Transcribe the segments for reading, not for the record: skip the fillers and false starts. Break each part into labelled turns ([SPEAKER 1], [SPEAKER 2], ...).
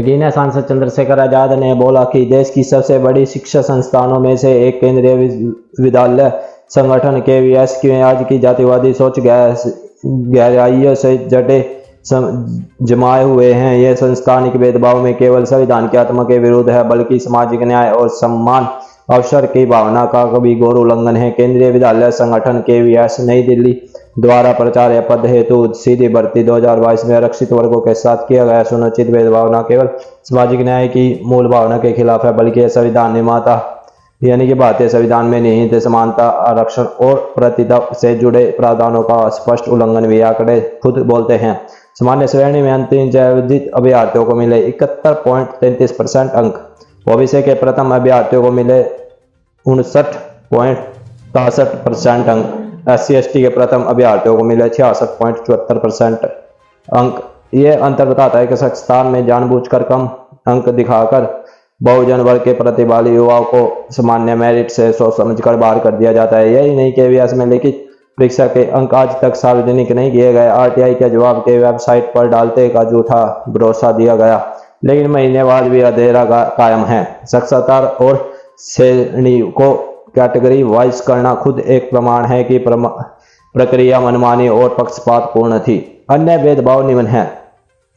[SPEAKER 1] गिने सांसद चंद्रशेखर आजाद ने बोला कि देश की सबसे बड़ी शिक्षा संस्थानों में से एक केंद्रीय विद्यालय संगठन केवीएस की आज की जातिवादी सोच गहराइयों से जड़ें जमाए हुए हैं। यह संस्थानिक भेदभाव में केवल संविधान की आत्मा के विरुद्ध है, बल्कि सामाजिक न्याय और समान अवसर की भावना का कभी घोर उल्लंघन है। केंद्रीय विद्यालय संगठन केवीएस नई दिल्ली द्वारा प्राचार्य पद हेतु सीधी भर्ती 2022 में आरक्षित वर्गों के साथ किया गया सुनिश्चित भेदभाव न केवल सामाजिक न्याय की मूल भावना के खिलाफ है, बल्कि संविधान निर्माता यानी कि भारतीय संविधान में निहित समानता, आरक्षण और प्रतिनिधित्व से जुड़े प्रावधानों का स्पष्ट उल्लंघन भी आंकड़े खुद बोलते हैं। सामान्य श्रेणी में अंतिम चयनित अभ्यर्थियों को मिले 71.33% अंक, ओबीसी के प्रथम अभ्यर्थियों को मिले 59.63% अंक, SC/ST के प्रथम अभ्यर्थियों को मिले 66.74% अंक। ये अंतर बताता है कि संस्थान में जानबूझकर कम अंक दिखाकर बहुजन वर्ग के प्रतिभागी युवाओं को सामान्य मेरिट से सोच समझकर बाहर कर दिया जाता है। यही नहीं, केवीएस में लिखित परीक्षा के अंक आज तक सार्वजनिक नहीं किए गए। आरटीआई के जवाब के वेबसाइट पर डालते का झूठा भरोसा दिया गया, लेकिन महीने बाद भी अंधेरा कायम है। साक्षरता और श्रेणी को कैटेगरी वाइज करना खुद एक प्रमाण है कि प्रक्रिया मनमानी और पक्षपातपूर्ण थी। अन्य भेदभाव निम्न है।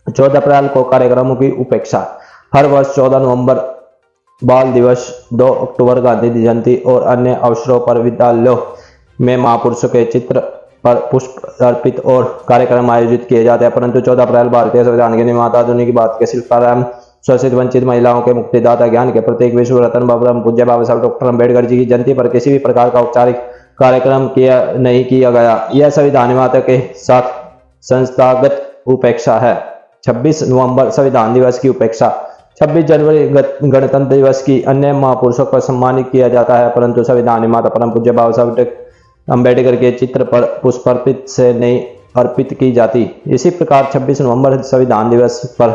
[SPEAKER 1] 14 अप्रैल को कार्यक्रमों की उपेक्षा। हर वर्ष 14 नवंबर बाल दिवस, 2 अक्टूबर गांधी जयंती और अन्य अवसरों पर विद्यालयों में महापुरुषों के चित्र पर पुष्प अर्पित और कार्यक्रम आयोजित किए जाते हैं, परंतु 14 अप्रैल भारतीय संविधान के निर्माता, आधुनिक भारत के शिल्पकार एवं शोषित वंचित महिलाओं के मुक्तिदाता, ज्ञान के प्रतीक विश्व रत्न परम पूज्य बाबा साहब डॉक्टर अम्बेडकर जी की जयंती पर किसी भी प्रकार का औपचारिक कार्यक्रम नहीं किया गया। यह संविधान निर्माता के साथ संस्थागत उपेक्षा है। 26 नवंबर संविधान दिवस की उपेक्षा। 26 जनवरी गणतंत्र दिवस की अन्य महापुरुषों को सम्मानित किया जाता है, परंतु संविधान निर्माता परम पूज्य बाबा साहब अम्बेडकर के चित्र पर पुष्प अर्पित से नहीं अर्पित की जाती। इसी प्रकार 26 नवंबर संविधान दिवस पर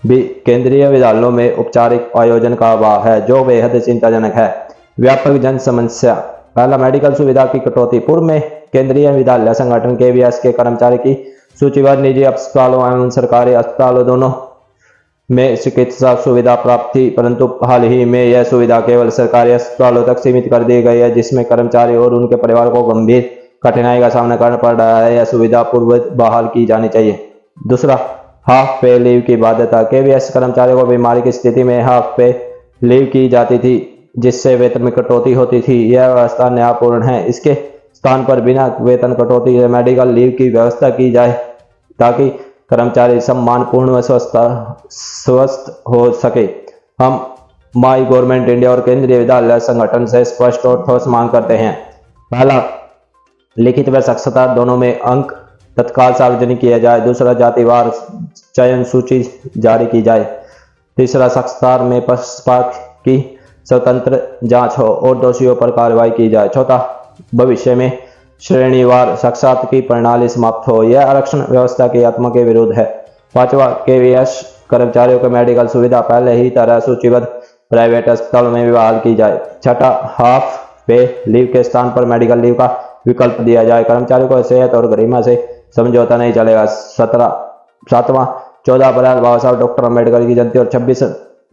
[SPEAKER 1] भी केंद्रीय विद्यालयों में औपचारिक आयोजन का अभाव है, जो बेहद चिंताजनक है। व्यापक जन समस्या। पहला, मेडिकल सुविधा की कटौती। पूर्व में केंद्रीय विद्यालय संगठन केवीएस के कर्मचारी की सूचीबद्ध निजी अस्पतालों एवं सरकारी अस्पतालों दोनों में चिकित्सा सुविधा प्राप्त थी, परंतु हाल ही में यह सुविधा केवल सरकारी अस्पतालों तक सीमित कर दी गई है, जिसमें कर्मचारी और उनके परिवार को गंभीर कठिनाई का सामना करना पड़ रहा है। यह सुविधा पूर्व बहाल की जानी चाहिए। दूसरा, हाफ पे लीव की बाध्यता। केवीएस कर्मचारियों को बीमारी की स्थिति में हाफ पे लीव की जाती थी, जिससे वेतन में कटौती होती थी। यह व्यवस्था न्यायपूर्ण है। इसके स्थान पर बिना वेतन कटौती के मेडिकल लीव की व्यवस्था की जाए, ताकि कर्मचारी सम्मानपूर्ण व स्वस्थ हो सके। हम माई गवर्नमेंट इंडिया और केंद्रीय विद्यालय संगठन से स्पष्ट और ठोस मांग करते हैं। पहला, लिखित व साक्षरता दोनों में अंक तत्काल सार्वजनिक किया जाए। दूसरा, जातिवार चयन सूची जारी की जाए। तीसरा, साक्षरता में पक्षपात की स्वतंत्र जांच हो और दोषियों पर कार्रवाई की जाए। चौथा, भविष्य में श्रेणीवार साक्षरता की प्रणाली समाप्त हो। यह आरक्षण व्यवस्था की आत्मा के विरुद्ध है। पांचवा, केवीएस कर्मचारियों को मेडिकल सुविधा पहले ही तरह सूचीबद्ध प्राइवेट अस्पतालों में भी बहाल की जाए। छठा, हाफ पे लीव के स्थान पर मेडिकल लीव का विकल्प दिया जाए। कर्मचारियों को सेहत और गरिमा से समझौता नहीं चलेगा। सातवां, 14 अप्रैल बाबा साहब डॉक्टर अम्बेडकर की जयंती और 26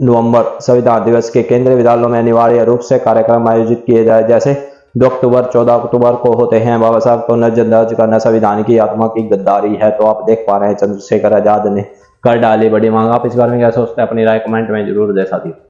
[SPEAKER 1] नवंबर संविधान दिवस के केंद्रीय विद्यालयों में अनिवार्य रूप से कार्यक्रम आयोजित किए जाए, जैसे 2 अक्टूबर 14 अक्टूबर को होते हैं। बाबा साहब को नजरअंदाज करना संविधान की आत्मा की गद्दारी है। तो आप देख पा रहे हैं चंद्रशेखर आजाद ने कर डाली बड़ी मांग। आप इस बारे में क्या सोचते हैं? अपनी राय कमेंट में जरूर दे साथियों।